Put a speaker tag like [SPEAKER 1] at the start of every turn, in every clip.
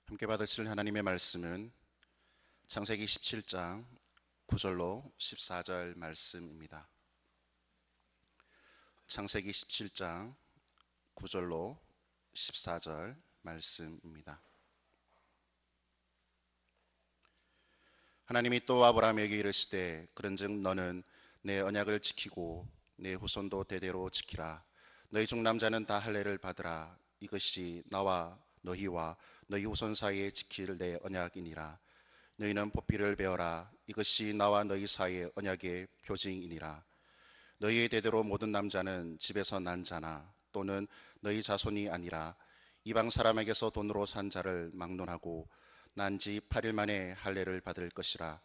[SPEAKER 1] 함께 받으실 하나님의 말씀은 창세기 17장 9절로 14절 말씀입니다. 창세기 17장 9절로 14절 말씀입니다. 하나님이 또 아브라함에게 이르시되 그런즉 너는 내 언약을 지키고 내 후손도 대대로 지키라. 너희 중 남자는 다 할례를 받으라. 이것이 나와 너희와 너희 후손 사이에 지킬 내 언약이니라. 너희는 포피를 베어라. 이것이 나와 너희 사이의 언약의 표징이니라. 너희의 대대로 모든 남자는 집에서 난 자나 또는 너희 자손이 아니라 이방 사람에게서 돈으로 산 자를 막론하고 난 지 8일 만에 할례를 받을 것이라.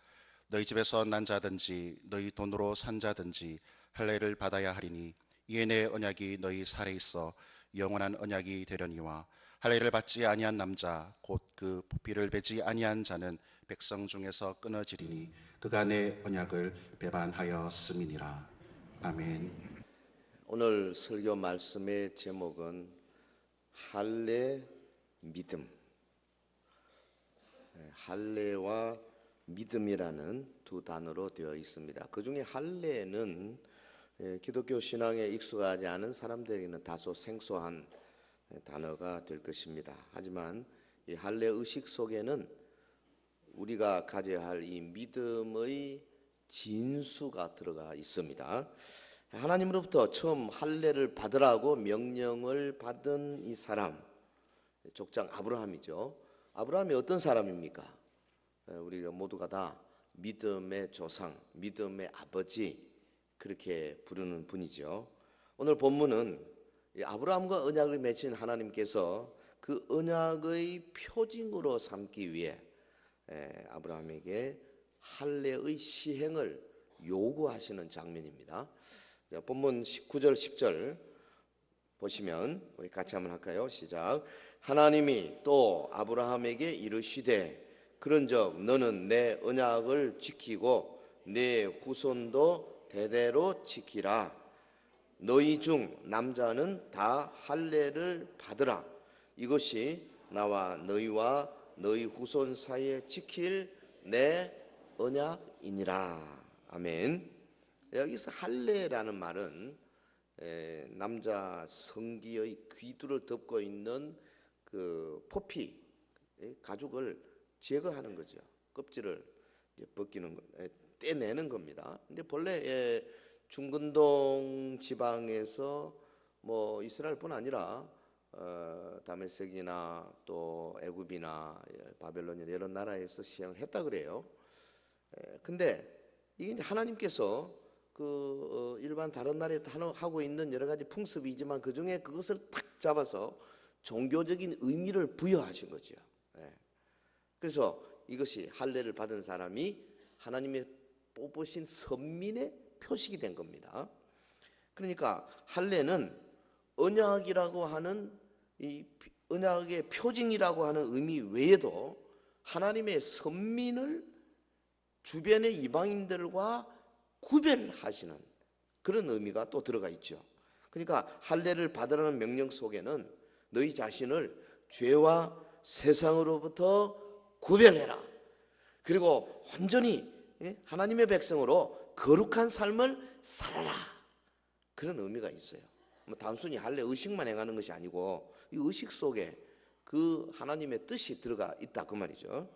[SPEAKER 1] 너희 집에서 난 자든지 너희 돈으로 산 자든지 할례를 받아야 하리니 이에 내 언약이 너희 살에 있어 영원한 언약이 되려니와 할례를 받지 아니한 남자 곧 그 포피를 베지 아니한 자는 백성 중에서 끊어지리니 그가 내 언약을 배반하였음이니라. 아멘.
[SPEAKER 2] 오늘 설교 말씀의 제목은 할례 믿음, 할례와 믿음이라는 두 단어로 되어 있습니다. 그 중에 할례는 기독교 신앙에 익숙하지 않은 사람들에게는 다소 생소한 단어가 될 것입니다. 하지만 이 할례 의식 속에는 우리가 가져야 할 이 믿음의 진수가 들어가 있습니다. 하나님으로부터 처음 할례를 받으라고 명령을 받은 이 사람, 족장 아브라함이죠. 아브라함이 어떤 사람입니까? 우리가 모두가 다 믿음의 조상, 믿음의 아버지 그렇게 부르는 분이죠. 오늘 본문은 아브라함과 언약을 맺힌 하나님께서 그 언약의 표징으로 삼기 위해 아브라함에게 할례의 시행을 요구하시는 장면입니다. 본문 9절 10절 보시면 우리 같이 한번 할까요? 시작. 하나님이 또 아브라함에게 이르시되 그런즉 너는 내 언약을 지키고 내 후손도 대대로 지키라. 너희 중 남자는 다 할례를 받으라. 이것이 나와 너희와 너희 후손 사이에 지킬 내 언약이니라. 아멘. 여기서 할례라는 말은 남자 성기의 귀두를 덮고 있는 그 포피 가죽을 제거하는 거죠. 껍질을 벗기는 거, 떼내는 겁니다. 근데 본래 중근동 지방에서 뭐 이스라엘뿐 아니라 다메섹이나 또 애굽이나 바벨론이나 이런 나라에서 시행을 했다 그래요. 근데 이게 하나님께서 그 일반 다른 나라에 하고 있는 여러 가지 풍습이지만 그 중에 그것을 탁 잡아서 종교적인 의미를 부여하신 거죠. 그래서 이것이 할례를 받은 사람이 하나님의 뽑으신 선민의 표식이 된 겁니다. 그러니까 할례는 언약이라고 하는 이 언약의 표징이라고 하는 의미 외에도 하나님의 선민을 주변의 이방인들과 구별하시는 그런 의미가 또 들어가 있죠. 그러니까 할례를 받으라는 명령 속에는 너희 자신을 죄와 세상으로부터 구별해라. 그리고 온전히 하나님의 백성으로 거룩한 삶을 살아라. 그런 의미가 있어요. 뭐 단순히 할례 의식만 행하는 것이 아니고 이 의식 속에 그 하나님의 뜻이 들어가 있다 그 말이죠.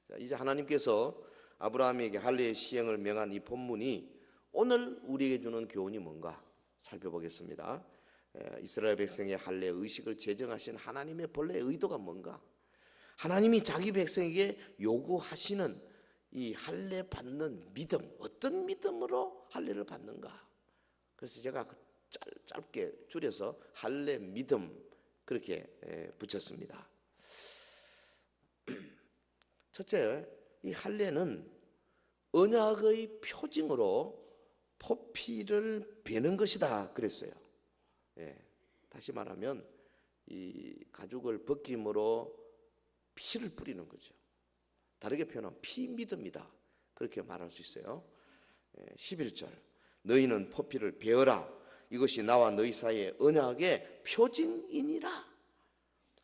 [SPEAKER 2] 자, 이제 하나님께서 아브라함에게 할례의 시행을 명한 이 본문이 오늘 우리에게 주는 교훈이 뭔가 살펴보겠습니다. 이스라엘 백성의 할례 의식을 제정하신 하나님의 본래 의도가 뭔가, 하나님이 자기 백성에게 요구하시는 이 할례 받는 믿음, 어떤 믿음으로 할례를 받는가. 그래서 제가 짧게 줄여서 할례 믿음 그렇게 붙였습니다. 첫째, 이 할례는 언약의 표징으로 포피를 베는 것이다 그랬어요. 다시 말하면 이 가죽을 벗김으로 피를 뿌리는 거죠. 다르게 표현하면 피 믿음이다 그렇게 말할 수 있어요. 11절 너희는 포피를 베어라. 이것이 나와 너희 사이의 언약의 표징이니라.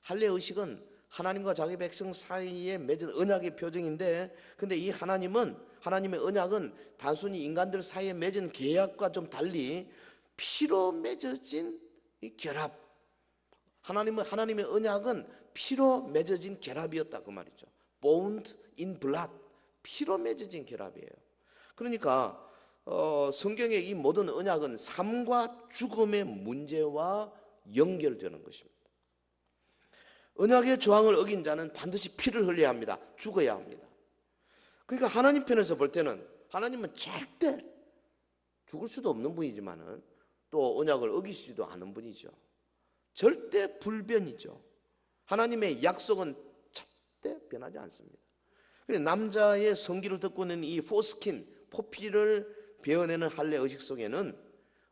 [SPEAKER 2] 할례 의식은 하나님과 자기 백성 사이에 맺은 언약의 표정인데, 근데 이 하나님의 언약은 단순히 인간들 사이에 맺은 계약과 좀 달리 피로 맺어진 이 결합. 하나님의 언약은 피로 맺어진 결합이었다 그 말이죠. Bound in blood. 피로 맺어진 결합이에요. 그러니까 성경의 이 모든 언약은 삶과 죽음의 문제와 연결되는 것입니다. 언약의 조항을 어긴 자는 반드시 피를 흘려야 합니다. 죽어야 합니다. 그러니까 하나님 편에서 볼 때는 하나님은 절대 죽을 수도 없는 분이지만은 또 언약을 어기시지도 않은 분이죠. 절대 불변이죠. 하나님의 약속은 절대 변하지 않습니다. 남자의 성기를 듣고 있는 이 포스킨, 포피를 베어내는 할례 의식 속에는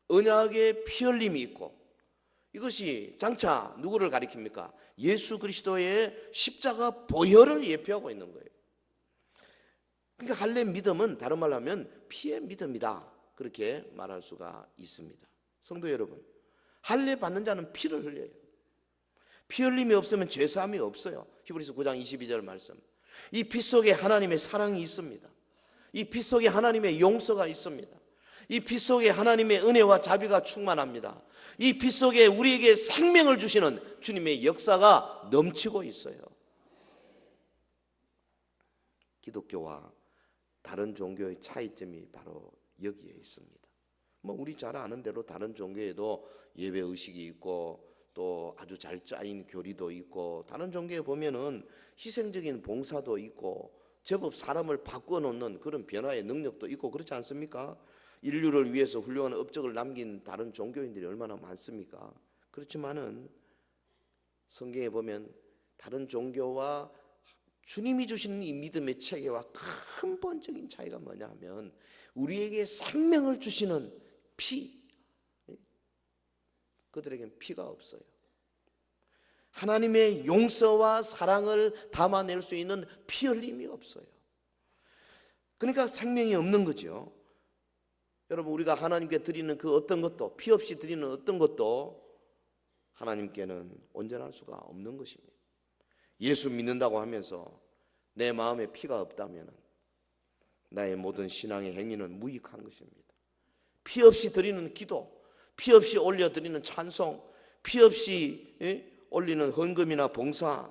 [SPEAKER 2] 언약의 피 흘림이 있고, 이것이 장차 누구를 가리킵니까? 예수 그리스도의 십자가 보혈을 예표하고 있는 거예요. 그러니까 할례 믿음은 다른 말로 하면 피의 믿음이다, 그렇게 말할 수가 있습니다. 성도 여러분, 할례 받는 자는 피를 흘려요. 피 흘림이 없으면 죄사함이 없어요. 히브리서 9장 22절 말씀. 이 피 속에 하나님의 사랑이 있습니다. 이 피 속에 하나님의 용서가 있습니다. 이 피 속에 하나님의 은혜와 자비가 충만합니다. 이 피 속에 우리에게 생명을 주시는 주님의 역사가 넘치고 있어요. 기독교와 다른 종교의 차이점이 바로 여기에 있습니다. 우리 잘 아는 대로 다른 종교에도 예배 의식이 있고 또 아주 잘 짜인 교리도 있고, 다른 종교에 보면은 희생적인 봉사도 있고 제법 사람을 바꿔놓는 그런 변화의 능력도 있고 그렇지 않습니까? 인류를 위해서 훌륭한 업적을 남긴 다른 종교인들이 얼마나 많습니까? 그렇지만은 성경에 보면 다른 종교와 주님이 주시는 이 믿음의 체계와 근본적인 차이가 뭐냐 하면 우리에게 생명을 주시는 피, 그들에겐 피가 없어요. 하나님의 용서와 사랑을 담아낼 수 있는 피 흘림이 없어요. 그러니까 생명이 없는 거죠. 여러분, 우리가 하나님께 드리는 그 어떤 것도, 피 없이 드리는 어떤 것도 하나님께는 온전할 수가 없는 것입니다. 예수 믿는다고 하면서 내 마음에 피가 없다면 나의 모든 신앙의 행위는 무익한 것입니다. 피 없이 드리는 기도, 피 없이 올려드리는 찬송, 피 없이 올리는 헌금이나 봉사,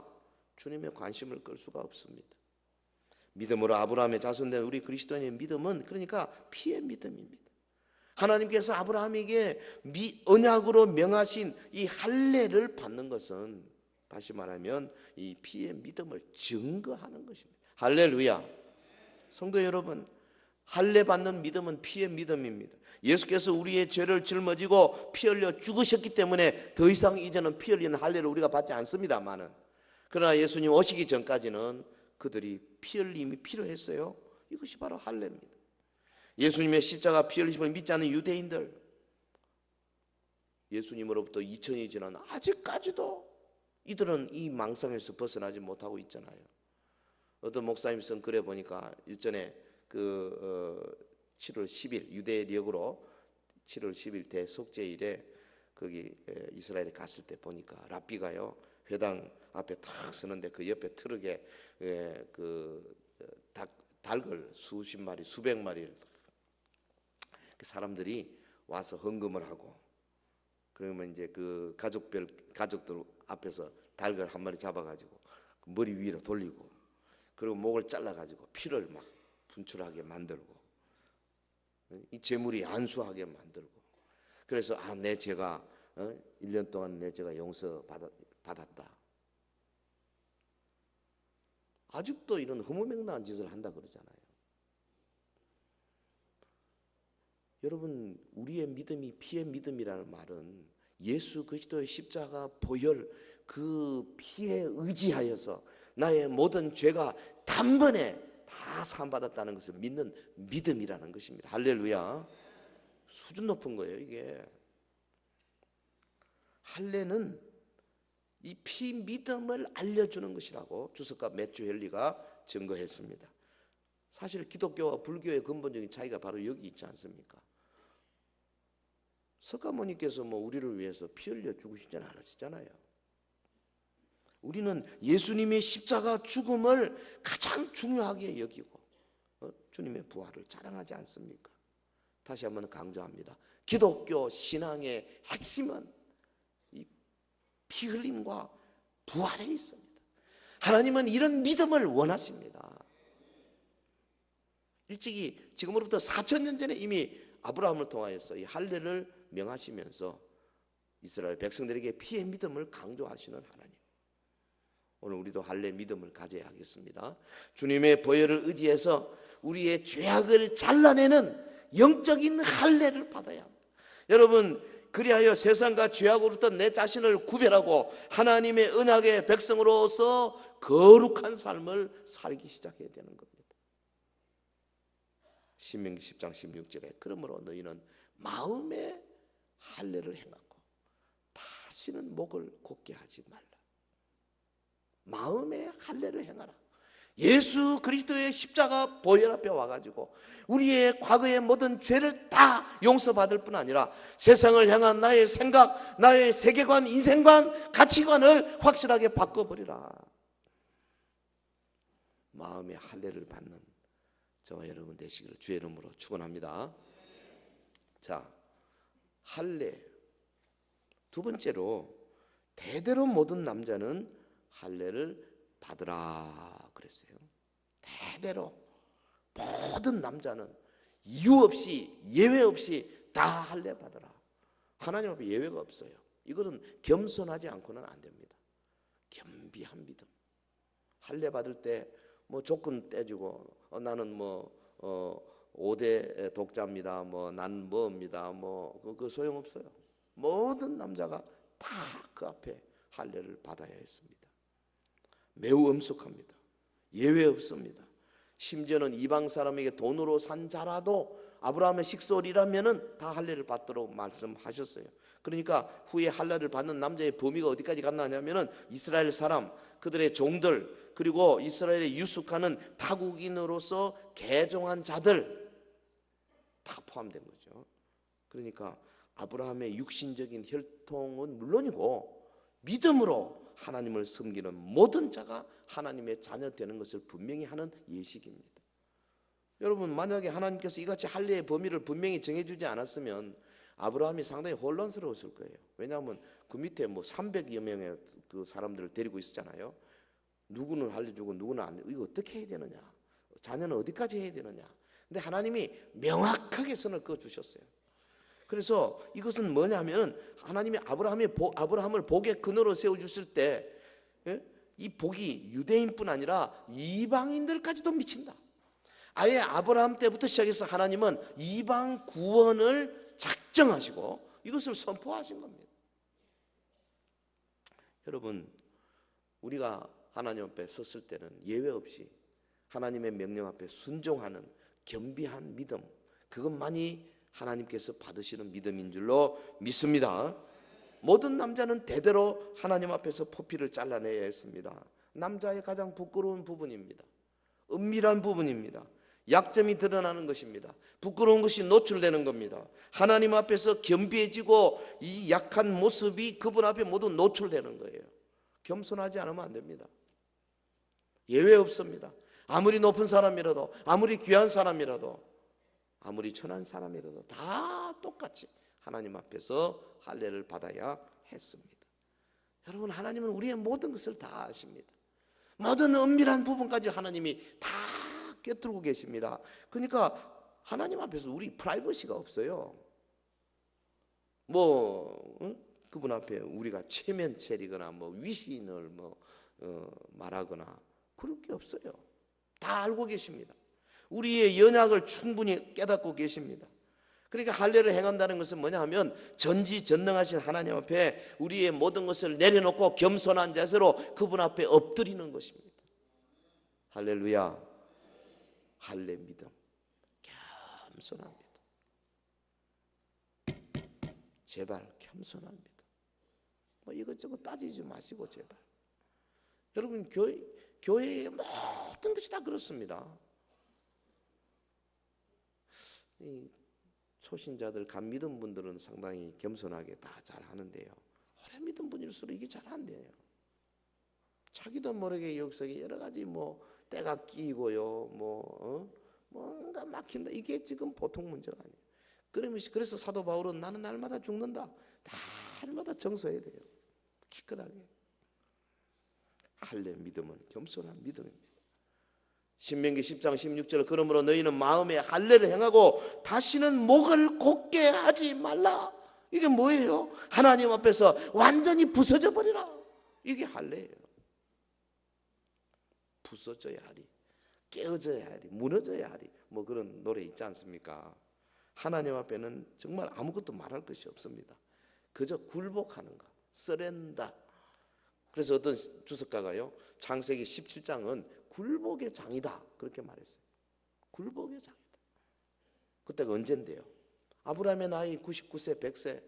[SPEAKER 2] 주님의 관심을 끌 수가 없습니다. 믿음으로 아브라함의 자손된 우리 그리스도인의 믿음은 그러니까 피의 믿음입니다. 하나님께서 아브라함에게 언약으로 명하신 이 할례를 받는 것은 다시 말하면 이 피의 믿음을 증거하는 것입니다. 할렐루야. 성도 여러분, 할례 받는 믿음은 피의 믿음입니다. 예수께서 우리의 죄를 짊어지고 피 흘려 죽으셨기 때문에 더 이상 이제는 피 흘리는 할례를 우리가 받지 않습니다만은, 그러나 예수님 오시기 전까지는 그들이 피 흘림이 필요했어요. 이것이 바로 할례입니다. 예수님의 십자가 피 흘리심을 믿지 않는 유대인들, 예수님으로부터 2000년이 지난 아직까지도 이들은 이 망상에서 벗어나지 못하고 있잖아요. 어떤 목사님 쓴 글에 보니까 일전에 7월 10일 유대력으로 7월 10일 대속죄일에 거기 이스라엘에 갔을 때 보니까 랍비가요, 회당 앞에 탁 서는데 그 옆에 트럭에 닭을 수십 마리 수백 마리 그 사람들이 와서 헌금을 하고, 그러면 이제 그 가족들 앞에서 닭을 한 마리 잡아가지고 머리 위로 돌리고, 그리고 목을 잘라가지고 피를 막 분출하게 만들고, 이 재물이 안수하게 만들고, 그래서 내 죄가 1년 동안 내 죄가 용서 받았다. 아직도 이런 허무맹랑한 짓을 한다 그러잖아요. 여러분, 우리의 믿음이 피의 믿음이라는 말은 예수 그리스도의 십자가 보혈 그 피에 의지하여서 나의 모든 죄가 단번에 다 사함받았다는 것을 믿는 믿음이라는 것입니다. 할렐루야. 수준 높은 거예요, 이게. 할례는 이 피 믿음을 알려주는 것이라고 주석가 매튜 헨리가 증거했습니다. 사실 기독교와 불교의 근본적인 차이가 바로 여기 있지 않습니까? 석가모니께서 우리를 위해서 피 흘려 죽으시지 않으셨잖아요. 우리는 예수님의 십자가 죽음을 가장 중요하게 여기고 주님의 부활을 자랑하지 않습니까? 다시 한번 강조합니다. 기독교 신앙의 핵심은 이 피 흘림과 부활에 있습니다. 하나님은 이런 믿음을 원하십니다. 일찍이 지금으로부터 4,000년 전에 이미 아브라함을 통하여서 이 할례를 명하시면서 이스라엘 백성들에게 피의 믿음을 강조하시는 하나님, 오늘 우리도 할례 믿음을 가져야 하겠습니다. 주님의 보혈을 의지해서 우리의 죄악을 잘라내는 영적인 할례를 받아야 합니다. 여러분, 그리하여 세상과 죄악으로부터 내 자신을 구별하고 하나님의 언약의 백성으로서 거룩한 삶을 살기 시작해야 되는 겁니다. 신명기 10장 16절에 그러므로 너희는 마음의 할례를 행하고 다시는 목을 곧게 하지 말라. 마음의 할례를 행하라. 예수 그리스도의 십자가 보혈 앞에 와가지고 우리의 과거의 모든 죄를 다 용서받을 뿐 아니라 세상을 향한 나의 생각, 나의 세계관, 인생관, 가치관을 확실하게 바꿔버리라. 마음의 할례를 받는 저와 여러분 되시기를 주의 이름으로 축원합니다. 자, 할례 두 번째로 대대로 모든 남자는 할례를 받으라 그랬어요. 대대로 모든 남자는 이유 없이 예외 없이 다 할례 받으라. 하나님 앞에 예외가 없어요. 이거는 겸손하지 않고는 안 됩니다. 겸비한 믿음. 할례 받을 때 뭐 조건 떼주고 나는 뭐 5대 독자입니다. 뭐 난 뭐입니다. 뭐 그 소용없어요. 모든 남자가 다 그 앞에 할례를 받아야 했습니다. 매우 엄숙합니다. 예외 없습니다. 심지어는 이방 사람에게 돈으로 산 자라도 아브라함의 식솔이라면은 다 할례를 받도록 말씀하셨어요. 그러니까 후에 할례를 받는 남자의 범위가 어디까지 갔나냐면은 이스라엘 사람, 그들의 종들, 그리고 이스라엘에 유숙하는 타국인으로서 개종한 자들 다 포함된 거죠. 그러니까 아브라함의 육신적인 혈통은 물론이고 믿음으로 하나님을 섬기는 모든 자가 하나님의 자녀 되는 것을 분명히 하는 예식입니다. 여러분, 만약에 하나님께서 이같이 할례의 범위를 분명히 정해주지 않았으면 아브라함이 상당히 혼란스러웠을 거예요. 왜냐하면 그 밑에 뭐 300여 명의 그 사람들을 데리고 있었잖아요. 누구는 할례 주고 누구는 안, 이거 어떻게 해야 되느냐, 자녀는 어디까지 해야 되느냐. 근데 하나님이 명확하게 선을 그어 주셨어요. 그래서 이것은 뭐냐면 하나님이 아브라함을 복의 근원으로 세워주실 때 이 복이 유대인뿐 아니라 이방인들까지도 미친다. 아예 아브라함 때부터 시작해서 하나님은 이방 구원을 작정하시고 이것을 선포하신 겁니다. 여러분, 우리가 하나님 앞에 섰을 때는 예외 없이 하나님의 명령 앞에 순종하는 겸비한 믿음, 그것만이 하나님께서 받으시는 믿음인 줄로 믿습니다. 모든 남자는 대대로 하나님 앞에서 포피를 잘라내야 했습니다. 남자의 가장 부끄러운 부분입니다. 은밀한 부분입니다. 약점이 드러나는 것입니다. 부끄러운 것이 노출되는 겁니다. 하나님 앞에서 겸비해지고 이 약한 모습이 그분 앞에 모두 노출되는 거예요. 겸손하지 않으면 안 됩니다. 예외 없습니다. 아무리 높은 사람이라도, 아무리 귀한 사람이라도, 아무리 천한 사람이라도 다 똑같이 하나님 앞에서 할례를 받아야 했습니다. 여러분, 하나님은 우리의 모든 것을 다 아십니다. 모든 은밀한 부분까지 하나님이 다 꿰뚫고 계십니다. 그러니까 하나님 앞에서 우리 프라이버시가 없어요. 그분 앞에 우리가 체면 차리거나 위신을 말하거나 그럴 게 없어요. 다 알고 계십니다. 우리의 연약을 충분히 깨닫고 계십니다. 그러니까 할례를 행한다는 것은 뭐냐 하면 전지전능하신 하나님 앞에 우리의 모든 것을 내려놓고 겸손한 자세로 그분 앞에 엎드리는 것입니다. 할렐루야. 할례 믿음, 겸손한 믿음. 제발 겸손한 믿음. 이것저것 따지지 마시고 제발. 여러분, 교회의 모든 것이 다 그렇습니다. 이 초신자들 간 믿은 분들은 상당히 겸손하게 다 잘 하는데요, 오래 믿은 분일수록 이게 잘 안 돼요. 자기도 모르게 여기서 여러 가지 뭐 때가 끼고요, 뭔가 막힌다. 이게 지금 보통 문제가 아니에요. 그래서 사도 바울은 나는 날마다 죽는다. 날마다 정서해야 돼요. 깨끗하게. 할례 믿음은 겸손한 믿음입니다. 신명기 10장 16절 그러므로 너희는 마음에 할례를 행하고 다시는 목을 곧게 하지 말라. 이게 뭐예요? 하나님 앞에서 완전히 부서져 버리라. 이게 할례예요. 부서져야 하리, 깨어져야 하리, 무너져야 하리, 뭐 그런 노래 있지 않습니까? 하나님 앞에는 정말 아무것도 말할 것이 없습니다. 그저 굴복하는 것, 서렌다. 그래서 어떤 주석가가요, 창세기 17장은 굴복의 장이다 그렇게 말했어요. 굴복의 장이다. 그때가 언젠데요? 아브라함의 나이 99세, 100세,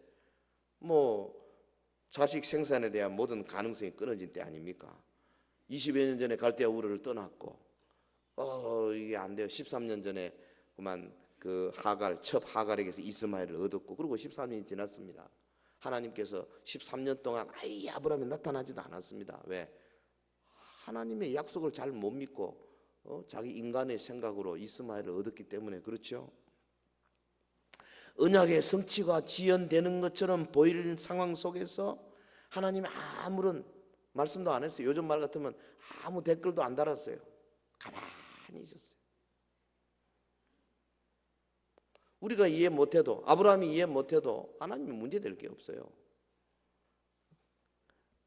[SPEAKER 2] 뭐 자식 생산에 대한 모든 가능성이 끊어진 때 아닙니까? 20여 년 전에 갈대아 우르를 떠났고, 이게 안 돼요. 13년 전에 그만 그 첩 하갈에게서 이스마엘을 얻었고, 그리고 13년이 지났습니다. 하나님께서 13년 동안 아예 아브라함이 나타나지도 않았습니다. 왜? 하나님의 약속을 잘 못 믿고 자기 인간의 생각으로 이스마엘을 얻었기 때문에 그렇죠. 언약의 성취가 지연되는 것처럼 보이는 상황 속에서 하나님이 아무런 말씀도 안 했어요. 요즘 말 같으면 아무 댓글도 안 달았어요. 가만히 있었어요. 우리가 이해 못해도, 아브라함이 이해 못해도 하나님이 문제될 게 없어요.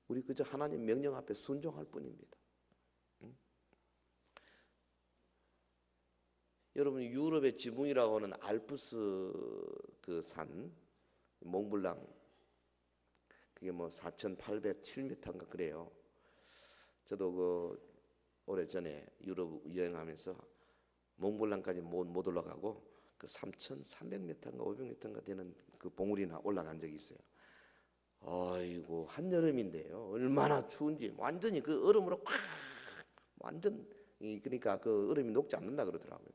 [SPEAKER 2] 우리 그저 하나님 명령 앞에 순종할 뿐입니다. 여러분, 유럽의 지붕이라고 하는 알프스 그 산, 몽블랑, 그게 뭐 4,807m인가 그래요. 저도 그 오래전에 유럽 여행하면서 몽블랑까지 못 올라가고 그 3,300m인가 500m인가 되는 그 봉우리나 올라간 적이 있어요. 아이고, 한여름인데요. 얼마나 추운지 완전히 그 얼음으로 꽉 완전, 그러니까 그 얼음이 녹지 않는다 그러더라고요.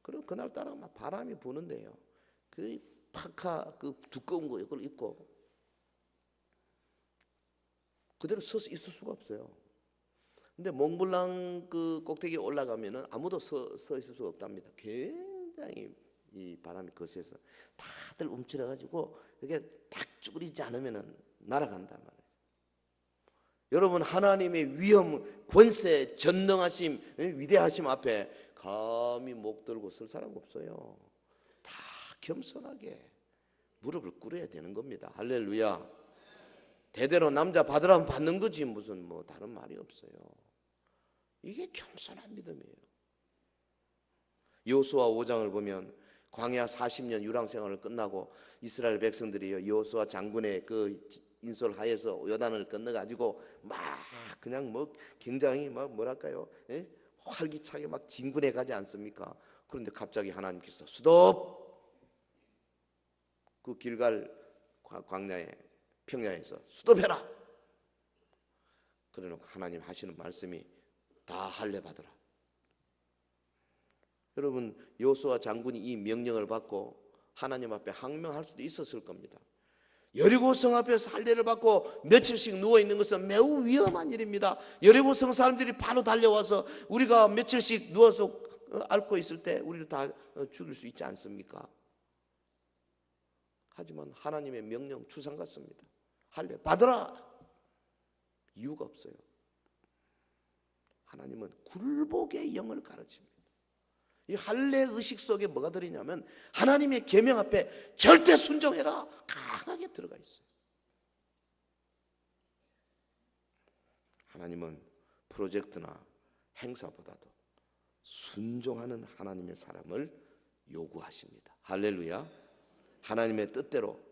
[SPEAKER 2] 그리고 그날따라 막 바람이 부는데요. 그 파카 그 두꺼운 거 이걸 입고 그대로 서서 있을 수가 없어요. 근데 몽블랑 그 꼭대기에 올라가면은 아무도 서 있을 수가 없답니다. 굉장히 이 바람이 거세서 다들 움츠려가지고 이렇게 딱 쭈그리지 않으면은 날아간단 말이에요. 여러분, 하나님의 위엄, 권세, 전능하심, 위대하심 앞에 감히 목 들고 설 사람 없어요. 다 겸손하게 무릎을 꿇어야 되는 겁니다. 할렐루야. 대대로 남자 받으라면 받는 거지 무슨 뭐 다른 말이 없어요. 이게 겸손한 믿음이에요. 여호수아 5장을 보면 광야 40년 유랑 생활을 끝나고 이스라엘 백성들이 여호수아 장군의 그 인솔 하에서 요단을 건너가지고 막 그냥 뭐 굉장히 막 뭐랄까요, 활기차게 막 진군해 가지 않습니까? 그런데 갑자기 하나님께서 스톱! 그 길갈 광야에 평야에서 스톱해라! 그러놓고 하나님 하시는 말씀이 다 할례 받으라. 여러분, 여호수아 장군이 이 명령을 받고 하나님 앞에 항명할 수도 있었을 겁니다. 여리고 성 앞에서 할례를 받고 며칠씩 누워 있는 것은 매우 위험한 일입니다. 여리고 성 사람들이 바로 달려와서 우리가 며칠씩 누워서 앓고 있을 때 우리를 다 죽일 수 있지 않습니까? 하지만 하나님의 명령 추상 같습니다. 할례 받으라. 이유가 없어요. 하나님은 굴복의 영을 가르칩니다. 이 할례 의식 속에 뭐가 들어있냐면 하나님의 계명 앞에 절대 순종해라 강하게 들어가 있어요. 하나님은 프로젝트나 행사보다도 순종하는 하나님의 사람을 요구하십니다. 할렐루야. 하나님의 뜻대로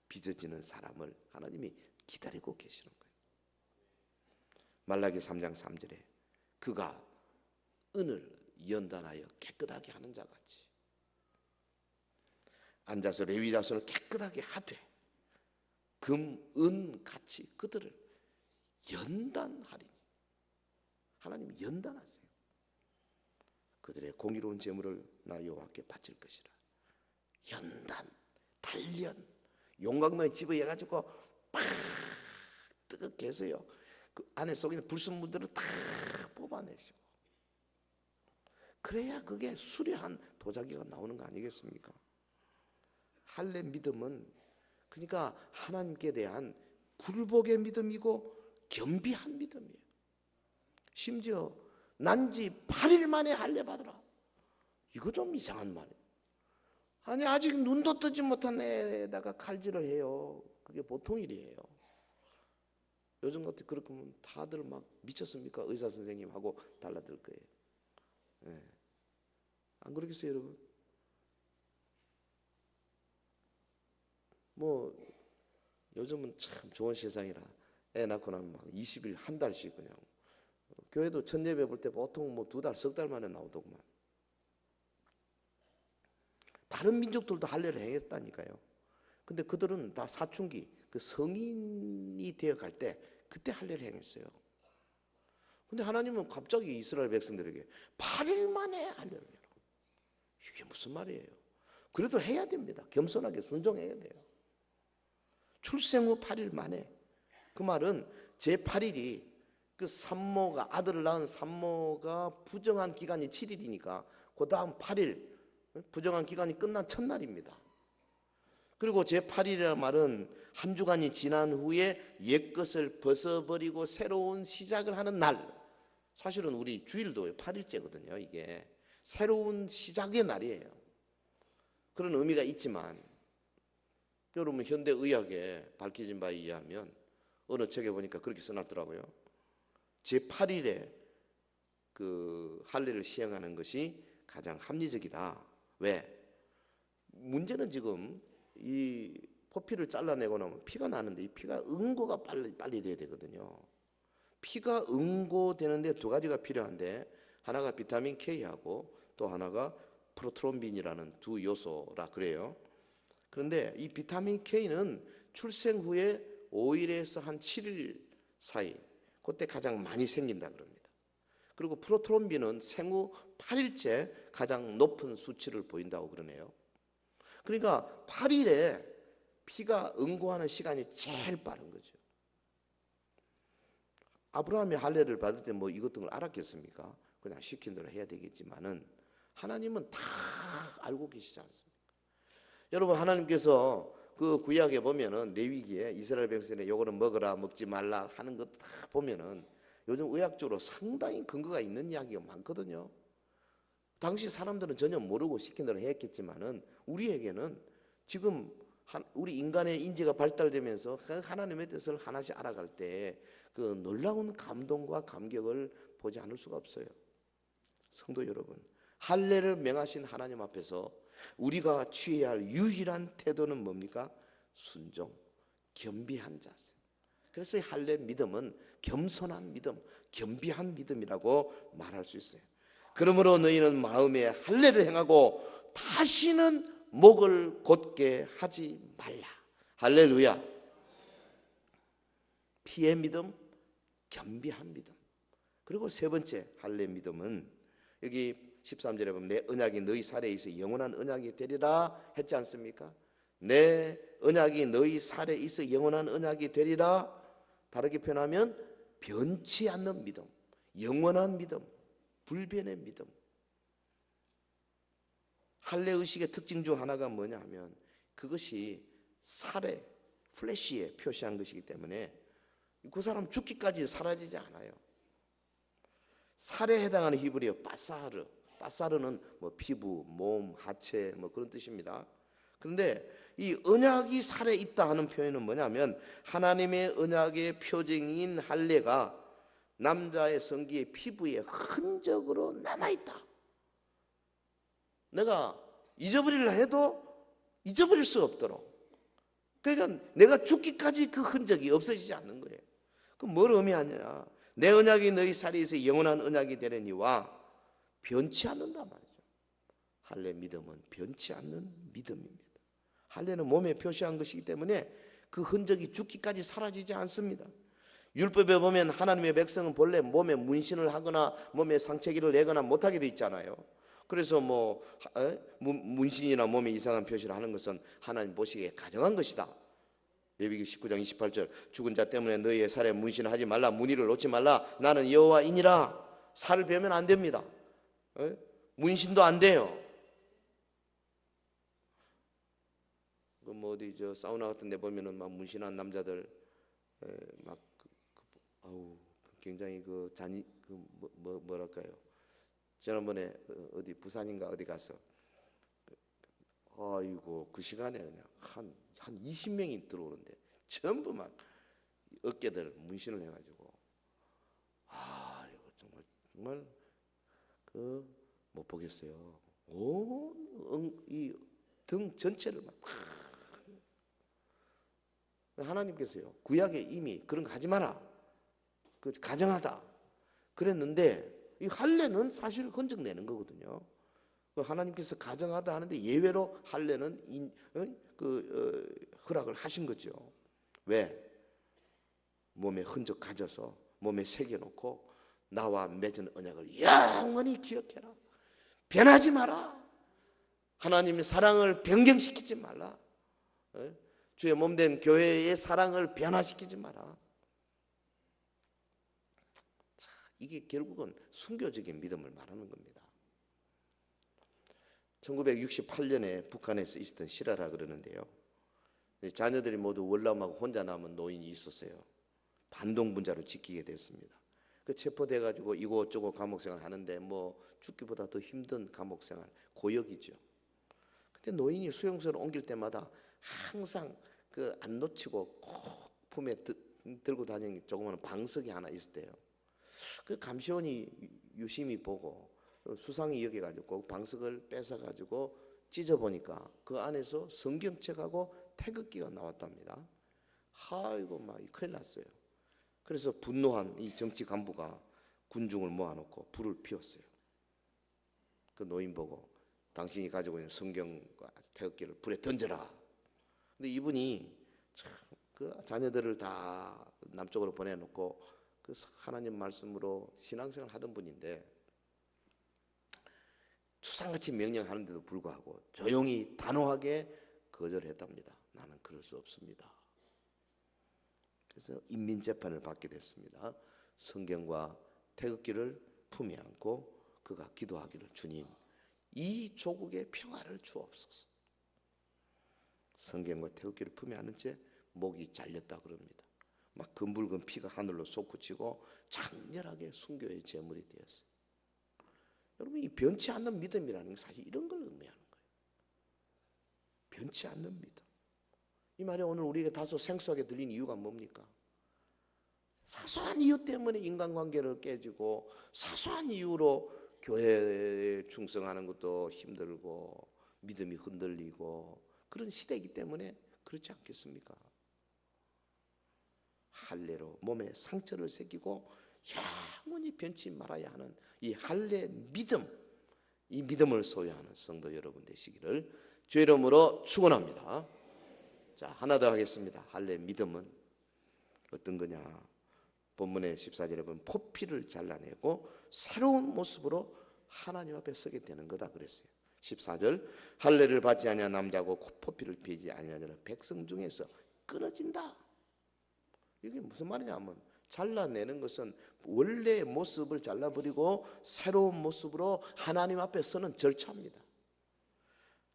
[SPEAKER 2] 빚어지는 사람을 하나님이 기다리고 계시는 거예요. 말라기 3장 3절에 그가 은을 연단하여 깨끗하게 하는 자같이 앉아서 레위 자손을 깨끗하게 하되 금, 은 같이 그들을 연단하리니. 하나님이 연단하세요. 그들의 공의로운 재물을 나 여호와께 바칠 것이라. 연단, 단련, 용광로에 집어해가지고 막 뜨겁게 해서요 그 안에 속에 있는 불순물들을 다 뽑아내시고, 그래야 그게 수려한 도자기가 나오는 거 아니겠습니까? 할례 믿음은 그러니까 하나님께 대한 굴복의 믿음이고 겸비한 믿음이에요. 심지어 난지 8일 만에 할례 받으라, 이거 좀 이상한 말이에요. 아니 아직 눈도 뜨지 못한 애에다가 칼질을 해요. 그게 보통 일이에요. 요즘 같은 그렇게 하면 다들 막 미쳤습니까? 의사 선생님하고 달라들 거예요. 네. 안 그러겠어요 여러분? 뭐 요즘은 참 좋은 세상이라 애 낳고 나면 막 20일 한 달씩 그냥, 교회도 첫 예배 볼 때 보통 뭐 2달, 석 달 만에 나오더구만. 다른 민족들도 할례를 행했다니까요. 근데 그들은 다 사춘기, 그 성인이 되어 갈 때 그때 할례를 행했어요. 근데 하나님은 갑자기 이스라엘 백성들에게 8일 만에 할례를 해라, 이게 무슨 말이에요? 그래도 해야 됩니다. 겸손하게 순종해야 돼요. 출생 후 8일 만에, 그 말은 제 8일이 그 산모가, 아들을 낳은 산모가 부정한 기간이 7일이니까 그 다음 8일 부정한 기간이 끝난 첫날입니다. 그리고 제 8일이라는 말은 한 주간이 지난 후에 옛것을 벗어버리고 새로운 시작을 하는 날. 사실은 우리 주일도 8일째거든요. 이게 새로운 시작의 날이에요. 그런 의미가 있지만 여러분 현대의학에 밝혀진 바에 의하면 어느 책에 보니까 그렇게 써놨더라고요. 제8일에 그 할례를 시행하는 것이 가장 합리적이다. 왜? 문제는 지금 이 포피를 잘라내고 나면 피가 나는데 이 피가 응고가 빨리 돼야 되거든요. 피가 응고되는데 2가지가 필요한데, 하나가 비타민 K하고 또 하나가 프로트롬빈이라는 2 요소라 그래요. 그런데 이 비타민 K는 출생 후에 5일에서 한 7일 사이, 그때 가장 많이 생긴다 그럽니다. 그리고 프로트롬빈은 생후 8일째 가장 높은 수치를 보인다고 그러네요. 그러니까 8일에 피가 응고하는 시간이 제일 빠른 거죠. 아브라함이 할례를 받을 때 뭐 이것 등을 알았겠습니까? 그냥 시킨 대로 해야 되겠지만은 하나님은 다 알고 계시지 않습니까? 여러분, 하나님께서 그 구약에 보면은 레위기에 이스라엘 백성에 요거는 먹어라 먹지 말라 하는 것 다 보면은 요즘 의학적으로 상당히 근거가 있는 이야기가 많거든요. 당시 사람들은 전혀 모르고 시킨 대로 했겠지만은 우리에게는 지금 우리 인간의 인지가 발달되면서 하나님의 뜻을 하나씩 알아갈 때 그 놀라운 감동과 감격을 보지 않을 수가 없어요. 성도 여러분, 할례를 명하신 하나님 앞에서 우리가 취해야 할 유일한 태도는 뭡니까? 순종, 겸비한 자세. 그래서 이 할례 믿음은 겸손한 믿음, 겸비한 믿음이라고 말할 수 있어요. 그러므로 너희는 마음에 할례를 행하고 다시는 목을 곧게 하지 말라. 할렐루야. 피의 믿음, 겸비한 믿음. 그리고 세 번째 할례 믿음은 여기 13절에 보면 내 언약이 너희 살에 있어 영원한 언약이 되리라 했지 않습니까? 내 언약이 너희 살에 있어 영원한 언약이 되리라. 다르게 표현하면 변치 않는 믿음, 영원한 믿음, 불변의 믿음. 할례 의식의 특징 중 하나가 뭐냐 하면 그것이 살에, 플래시에 표시한 것이기 때문에 그 사람 죽기까지 사라지지 않아요. 살에 해당하는 히브리어 빠사르, 빠사르는 뭐 피부, 몸, 하체 뭐 그런 뜻입니다. 그런데 이 언약이 살에 있다 하는 표현은 뭐냐면 하나님의 언약의 표징인 할례가 남자의 성기의 피부에 흔적으로 남아있다. 내가 잊어버리려 해도 잊어버릴 수 없도록. 그러니까 내가 죽기까지 그 흔적이 없어지지 않는 거예요. 그럼 뭘 의미하냐? 내 언약이 너희 살에 있어 영원한 언약이 되려니와 변치 않는다 말이죠. 할례 믿음은 변치 않는 믿음입니다. 할례는 몸에 표시한 것이기 때문에 그 흔적이 죽기까지 사라지지 않습니다. 율법에 보면 하나님의 백성은 본래 몸에 문신을 하거나 몸에 상체기를 내거나 못하게 돼 있잖아요. 그래서 뭐 문신이나 몸에 이상한 표시를 하는 것은 하나님 보시기에 가정한 것이다. 레위기 19장 28절 죽은 자 때문에 너희의 살에 문신을 하지 말라. 문의를 놓지 말라. 나는 여호와이니라. 살을 베면 안 됩니다. 문신도 안 돼요. 뭐 어디 저 사우나 같은 데 보면은 막 문신한 남자들 막 아우 굉장히 그 잔이 뭐랄까요? 지난번에 어디 부산인가 어디 가서 아이고 그 시간에 그냥 한 20명이 들어오는데 전부 막 어깨들 문신을 해가지고 이거 정말 그 못 보겠어요. 이 등 전체를 막 하나님께서요 구약에 이미 그런 거 하지 마라. 그 가정하다 그랬는데 이 할례는 사실 건져내는 거거든요. 하나님께서 가정하다 하는데 예외로 할례는 허락을 하신 거죠. 왜? 몸에 흔적 가져서 몸에 새겨놓고 나와 맺은 언약을 영원히 기억해라. 변하지 마라. 하나님의 사랑을 변경시키지 말라. 주의 몸된 교회의 사랑을 변화시키지 마라. 자, 이게 결국은 순교적인 믿음을 말하는 겁니다. 1968년에 북한에서 있었던 실화라 그러는데요. 자녀들이 모두 월남하고 혼자 남은 노인이 있었어요. 반동분자로 지키게 됐습니다. 그 체포돼가지고 이곳저곳 감옥생활 하는데 뭐 죽기보다 더 힘든 감옥생활, 고역이죠. 근데 노인이 수용소를 옮길 때마다 항상 그 안 놓치고 꼭 품에 들고 다니는 조그마한 방석이 하나 있었대요. 그 감시원이 유심히 보고 수상히 여겨가지고 방석을 뺏어가지고 찢어보니까 그 안에서 성경책하고 태극기가 나왔답니다. 아이고 막 큰일 났어요. 그래서 분노한 이 정치 간부가 군중을 모아놓고 불을 피웠어요. 그 노인 보고 당신이 가지고 있는 성경과 태극기를 불에 던져라. 근데 이분이 그 자녀들을 다 남쪽으로 보내놓고 그 하나님 말씀으로 신앙생활 하던 분인데 추상같이 명령하는데도 불구하고 조용히 단호하게 거절했답니다. 나는 그럴 수 없습니다. 그래서 인민재판을 받게 됐습니다. 성경과 태극기를 품에 안고 그가 기도하기를 주님 이 조국에 평화를 주옵소서. 성경과 태극기를 품에 안은 채 목이 잘렸다 그럽니다. 막 검붉은 피가 하늘로 솟구치고 장렬하게 순교의 제물이 되었어요. 여러분 이 변치 않는 믿음이라는 게 사실 이런 걸 의미하는 거예요. 변치 않는 믿음. 이 말이 오늘 우리에게 다소 생소하게 들린 이유가 뭡니까? 사소한 이유 때문에 인간관계를 깨지고 사소한 이유로 교회에 충성하는 것도 힘들고 믿음이 흔들리고 그런 시대이기 때문에 그렇지 않겠습니까? 할례로 몸에 상처를 새기고 영원히 변치 말아야 하는 이 할례 믿음, 이 믿음을 소유하는 성도 여러분 되시기를 주의 이름으로 축원합니다. 자, 하나 더 하겠습니다. 할례 믿음은 어떤 거냐? 본문의 14절에 보면 포피를 잘라내고 새로운 모습으로 하나님 앞에 서게 되는 거다 그랬어요. 14절 할례를 받지 아니한 남자고 포피를 베지 아니한 자는 백성 중에서 끊어진다. 이게 무슨 말이냐면 잘라내는 것은 원래의 모습을 잘라버리고 새로운 모습으로 하나님 앞에 서는 절차입니다.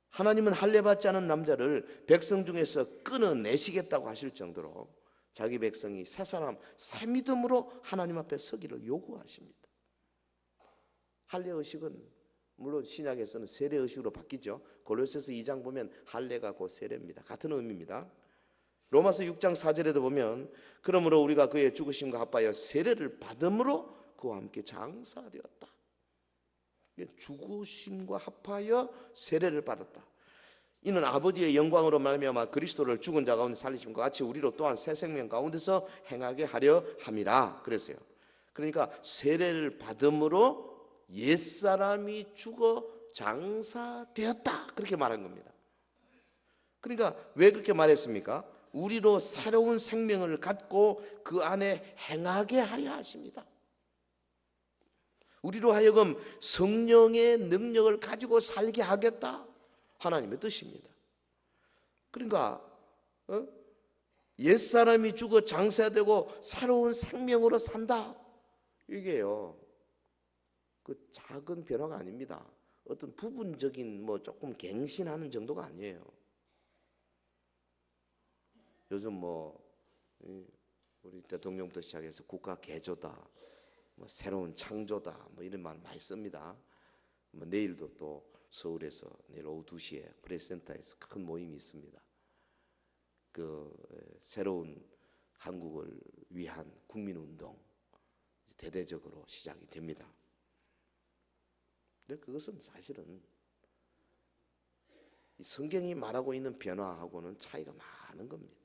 [SPEAKER 2] 하나님은 할례 받지 않은 남자를 백성 중에서 끊어내시겠다고 하실 정도로 자기 백성이 새 사람, 새 믿음으로 하나님 앞에 서기를 요구하십니다. 할례 의식은 물론 신약에서는 세례 의식으로 바뀌죠. 골로새서 2장 보면 할례가 곧 세례입니다. 같은 의미입니다. 로마서 6장 4절에도 보면 그러므로 우리가 그의 죽으심과 합하여 세례를 받음으로 그와 함께 장사되었다. 죽으심과 합하여 세례를 받았다. 이는 아버지의 영광으로 말미암아 그리스도를 죽은 자 가운데 살리심과 같이 우리로 또한 새 생명 가운데서 행하게 하려 함이라 그랬어요. 그러니까 세례를 받음으로 옛사람이 죽어 장사되었다 그렇게 말한 겁니다. 그러니까 왜 그렇게 말했습니까? 우리로 새로운 생명을 갖고 그 안에 행하게 하려 하십니다. 우리로 하여금 성령의 능력을 가지고 살게 하겠다 하나님의 뜻입니다. 그러니까 옛사람이 죽어 장사되고 새로운 생명으로 산다. 이게요, 그 작은 변화가 아닙니다. 어떤 부분적인 뭐 조금 갱신하는 정도가 아니에요. 요즘 뭐 우리 대통령부터 시작해서 국가 개조다, 뭐 새로운 창조다, 뭐 이런 말 많이 씁니다. 뭐 내일도 또 서울에서 내일 오후 2시에 프레스센터에서 큰 모임이 있습니다. 그 새로운 한국을 위한 국민운동 대대적으로 시작이 됩니다. 근데 그것은 사실은 성경이 말하고 있는 변화하고는 차이가 많은 겁니다.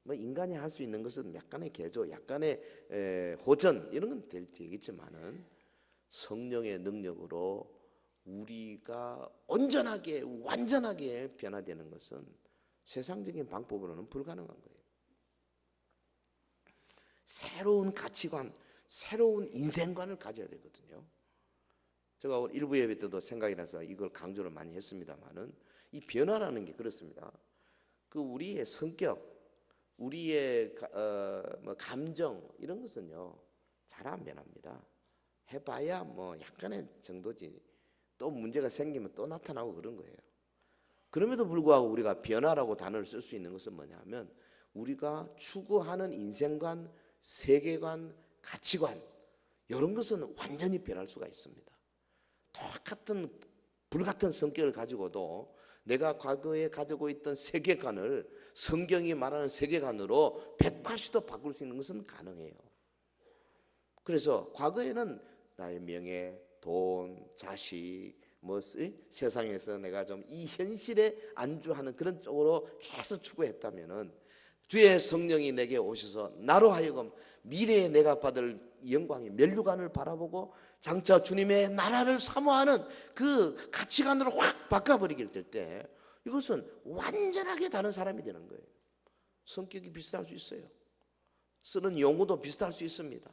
[SPEAKER 2] 뭐 인간이 할 수 있는 것은 약간의 개조, 약간의 호전 이런 건 되겠지만은 성령의 능력으로 우리가 온전하게 완전하게 변화되는 것은 세상적인 방법으로는 불가능한 거예요. 새로운 가치관, 새로운 인생관을 가져야 되거든요. 제가 오늘 일부 예배 때도 생각이 나서 이걸 강조를 많이 했습니다만은 이 변화라는 게 그렇습니다. 그 우리의 성격, 우리의 뭐 감정 이런 것은요 잘 안 변합니다. 해봐야 뭐 약간의 정도지. 또 문제가 생기면 또 나타나고 그런 거예요. 그럼에도 불구하고 우리가 변화라고 단어를 쓸 수 있는 것은 뭐냐면 우리가 추구하는 인생관, 세계관, 가치관 이런 것은 완전히 변할 수가 있습니다. 똑같은 불같은 성격을 가지고도 내가 과거에 가지고 있던 세계관을 성경이 말하는 세계관으로 180도 바꿀 수 있는 것은 가능해요. 그래서 과거에는 나의 명예, 돈, 자식, 뭐 세상에서 내가 좀 이 현실에 안주하는 그런 쪽으로 계속 추구했다면은 주의 성령이 내게 오셔서 나로 하여금 미래에 내가 받을 영광의 면류관을 바라보고 장차 주님의 나라를 사모하는 그 가치관으로 확 바꿔버리게 될 때 이것은 완전하게 다른 사람이 되는 거예요. 성격이 비슷할 수 있어요. 쓰는 용어도 비슷할 수 있습니다.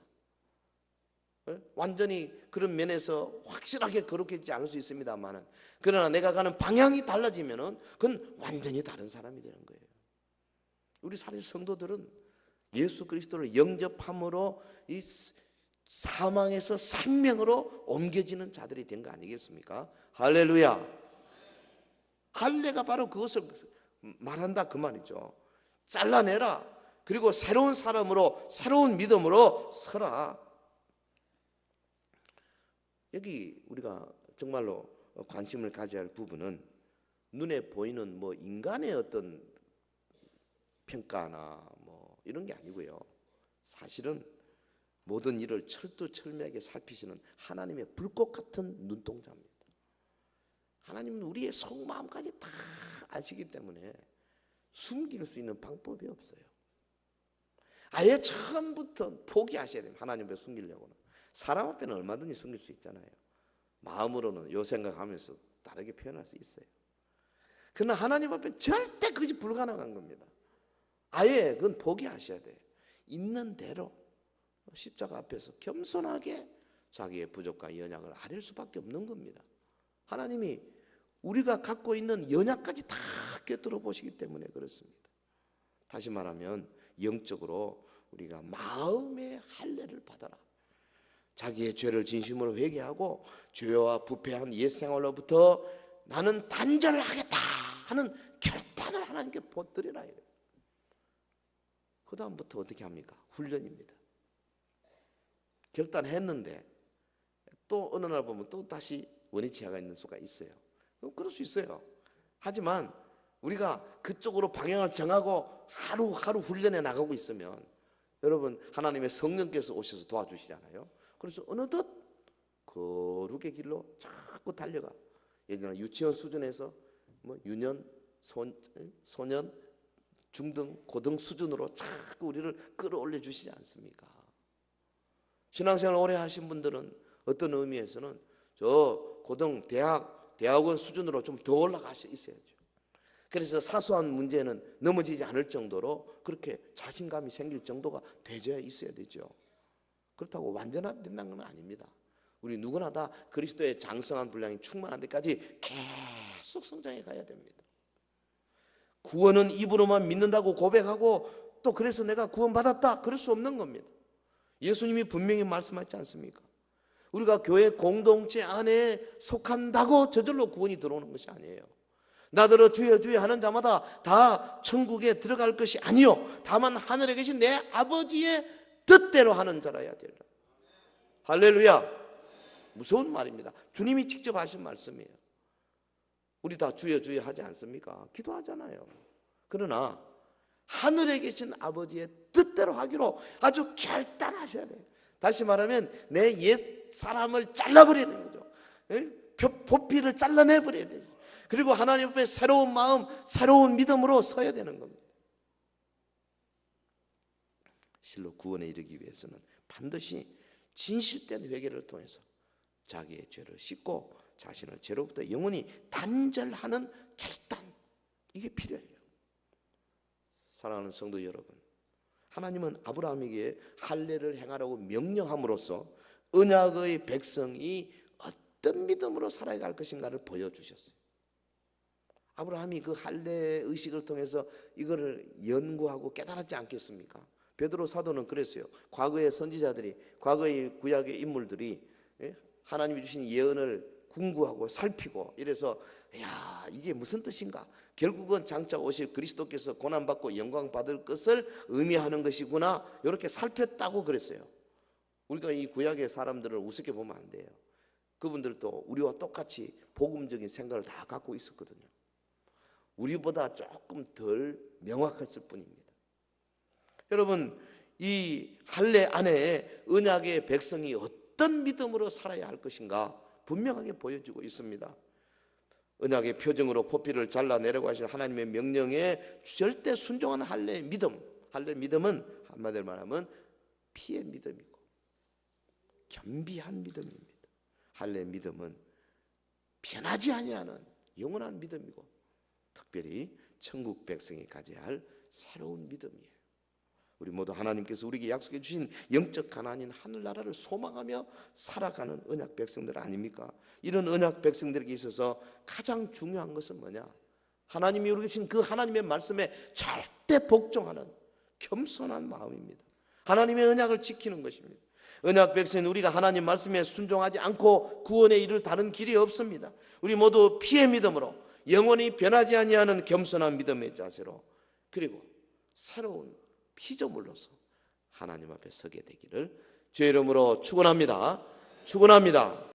[SPEAKER 2] 완전히 그런 면에서 확실하게 거룩해지지 않을 수 있습니다만은 그러나 내가 가는 방향이 달라지면은 그건 완전히 다른 사람이 되는 거예요. 우리 사실 성도들은 예수 그리스도를 영접함으로 이 사망에서 생명으로 옮겨지는 자들이 된 거 아니겠습니까? 할렐루야. 할례가 바로 그것을 말한다 그 말이죠. 잘라내라. 그리고 새로운 사람으로 새로운 믿음으로 서라. 여기 우리가 정말로 관심을 가져야 할 부분은 눈에 보이는 뭐 인간의 어떤 평가나 뭐 이런 게 아니고요. 사실은 모든 일을 철두철미하게 살피시는 하나님의 불꽃 같은 눈동자입니다. 하나님은 우리의 속마음까지 다 아시기 때문에 숨길 수 있는 방법이 없어요. 아예 처음부터 포기하셔야 돼요. 하나님 앞에 숨기려고는. 사람 앞에는 얼마든지 숨길 수 있잖아요. 마음으로는 요 생각하면서 다르게 표현할 수 있어요. 그러나 하나님 앞에 절대 그것이 불가능한 겁니다. 아예 그건 포기하셔야 돼요. 있는 대로 십자가 앞에서 겸손하게 자기의 부족과 연약을 아릴 수밖에 없는 겁니다. 하나님이 우리가 갖고 있는 연약까지 다 꿰뚫어 보시기 때문에 그렇습니다. 다시 말하면 영적으로 우리가 마음의 할례를 받아라. 자기의 죄를 진심으로 회개하고 죄와 부패한 옛생활로부터 나는 단절하겠다 하는 결단을 하나님께 보드리라 이래요. 그 다음부터 어떻게 합니까? 훈련입니다. 결단했는데 또 어느 날 보면 또 다시 원위치하가 있는 수가 있어요. 그럴 수 있어요. 하지만 우리가 그쪽으로 방향을 정하고 하루하루 훈련해 나가고 있으면 여러분 하나님의 성령께서 오셔서 도와주시잖아요. 그래서 어느덧 거룩의 길로 자꾸 달려가. 예전에 유치원 수준에서 뭐 유년, 소년, 중등, 고등 수준으로 자꾸 우리를 끌어올려 주시지 않습니까? 신앙생활 오래 하신 분들은 어떤 의미에서는 저 고등, 대학원 수준으로 좀 더 올라가셔 있어야죠. 그래서 사소한 문제는 넘어지지 않을 정도로 그렇게 자신감이 생길 정도가 되어야 있어야 되죠. 그렇다고 완전하다는 건 아닙니다. 우리 누구나 다 그리스도의 장성한 분량이 충만한 데까지 계속 성장해 가야 됩니다. 구원은 입으로만 믿는다고 고백하고 또 그래서 내가 구원받았다 그럴 수 없는 겁니다. 예수님이 분명히 말씀하지 않습니까? 우리가 교회 공동체 안에 속한다고 저절로 구원이 들어오는 것이 아니에요. 나더러 주여 주여 하는 자마다 다 천국에 들어갈 것이 아니요 다만 하늘에 계신 내 아버지의 뜻대로 하는 자라야 되리라. 할렐루야. 무서운 말입니다. 주님이 직접 하신 말씀이에요. 우리 다 주여 주여 하지 않습니까? 기도하잖아요. 그러나 하늘에 계신 아버지의 뜻대로 하기로 아주 결단하셔야 돼요. 다시 말하면 내 옛 사람을 잘라버려야 되는 거죠. 보피를 잘라내버려야 되죠. 그리고 하나님 앞에 새로운 마음, 새로운 믿음으로 서야 되는 겁니다. 실로 구원에 이르기 위해서는 반드시 진실된 회개를 통해서 자기의 죄를 씻고 자신을 죄로부터 영원히 단절하는 결단, 이게 필요해요. 사랑하는 성도 여러분, 하나님은 아브라함에게 할례를 행하라고 명령함으로써 언약의 백성이 어떤 믿음으로 살아갈 것인가를 보여주셨어요. 아브라함이 그 할례 의식을 통해서 이거를 연구하고 깨달았지 않겠습니까? 베드로 사도는 그랬어요. 과거의 선지자들이, 과거의 구약의 인물들이 하나님이 주신 예언을 궁구하고 살피고 이래서 야, 이게 무슨 뜻인가? 결국은 장차 오실 그리스도께서 고난받고 영광 받을 것을 의미하는 것이구나, 이렇게 살폈다고 그랬어요. 우리가 이 구약의 사람들을 우습게 보면 안 돼요. 그분들도 우리와 똑같이 복음적인 생각을 다 갖고 있었거든요. 우리보다 조금 덜 명확했을 뿐입니다. 여러분, 이 할례 안에 언약의 백성이 어떤 믿음으로 살아야 할 것인가 분명하게 보여주고 있습니다. 언약의 표징으로 포피를 잘라내려고 하신 하나님의 명령에 절대 순종하는 할례의 믿음. 할례 믿음은 한마디로 말하면 피의 믿음이고 겸비한 믿음입니다. 할례 믿음은 변하지 아니하는 영원한 믿음이고 특별히 천국 백성이 가져야 할 새로운 믿음이에요. 우리 모두 하나님께서 우리에게 약속해 주신 영적 가나안인 하늘나라를 소망하며 살아가는 언약 백성들 아닙니까? 이런 언약 백성들에게 있어서 가장 중요한 것은 뭐냐? 하나님이 우리에게 주신 그 하나님의 말씀에 절대 복종하는 겸손한 마음입니다. 하나님의 언약을 지키는 것입니다. 언약 백성인 우리가 하나님 말씀에 순종하지 않고 구원에 이를 다른 길이 없습니다. 우리 모두 피의 믿음으로 영원히 변하지 아니하는 겸손한 믿음의 자세로, 그리고 새로운 피조물로서 하나님 앞에 서게 되기를 주의 이름으로 축원합니다. 축원합니다.